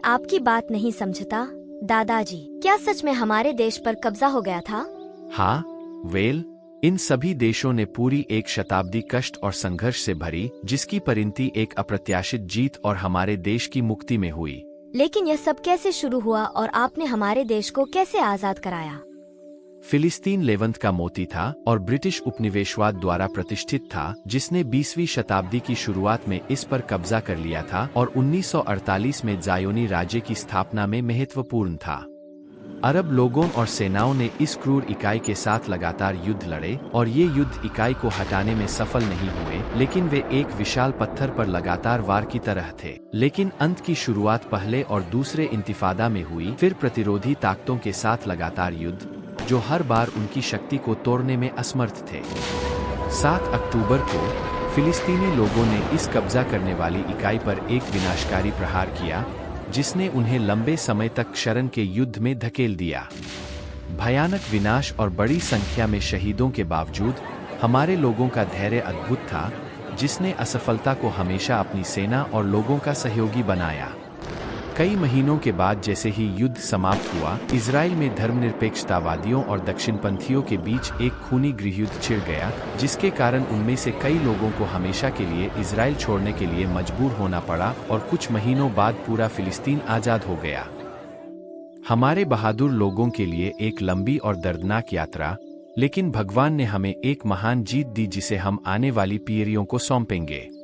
आपकी बात नहीं समझता दादाजी। क्या सच में हमारे देश पर कब्जा हो गया था? हाँ वेल, इन सभी देशों ने पूरी एक शताब्दी कष्ट और संघर्ष से भरी, जिसकी परिणति एक अप्रत्याशित जीत और हमारे देश की मुक्ति में हुई। लेकिन यह सब कैसे शुरू हुआ और आपने हमारे देश को कैसे आजाद कराया? फिलिस्तीन लेवंत का मोती था और ब्रिटिश उपनिवेशवाद द्वारा प्रतिष्ठित था, जिसने 20वीं शताब्दी की शुरुआत में इस पर कब्जा कर लिया था और 1948 में जायोनी राज्य की स्थापना में महत्वपूर्ण था। अरब लोगों और सेनाओं ने इस क्रूर इकाई के साथ लगातार युद्ध लड़े और ये युद्ध इकाई को हटाने में सफल नहीं हुए, लेकिन वे एक विशाल पत्थर पर लगातार वार की तरह थे। लेकिन अंत की शुरुआत पहले और दूसरे इंतिफादा में हुई, फिर प्रतिरोधी ताकतों के साथ लगातार युद्ध, जो हर बार उनकी शक्ति को तोड़ने में असमर्थ थे। 7 अक्टूबर को फिलिस्तीनी लोगों ने इस कब्जा करने वाली इकाई पर एक विनाशकारी प्रहार किया, जिसने उन्हें लंबे समय तक शरण के युद्ध में धकेल दिया। भयानक विनाश और बड़ी संख्या में शहीदों के बावजूद हमारे लोगों का धैर्य अद्भुत था, जिसने असफलता को हमेशा अपनी सेना और लोगों का सहयोगी बनाया। कई महीनों के बाद जैसे ही युद्ध समाप्त हुआ, इजराइल में धर्मनिरपेक्षतावादियों और दक्षिणपंथियों के बीच एक खूनी गृहयुद्ध छिड़ गया, जिसके कारण उनमें से कई लोगों को हमेशा के लिए इजराइल छोड़ने के लिए मजबूर होना पड़ा और कुछ महीनों बाद पूरा फिलिस्तीन आजाद हो गया। हमारे बहादुर लोगों के लिए एक लंबी और दर्दनाक यात्रा, लेकिन भगवान ने हमें एक महान जीत दी, जिसे हम आने वाली पीढ़ियों को सौंपेंगे।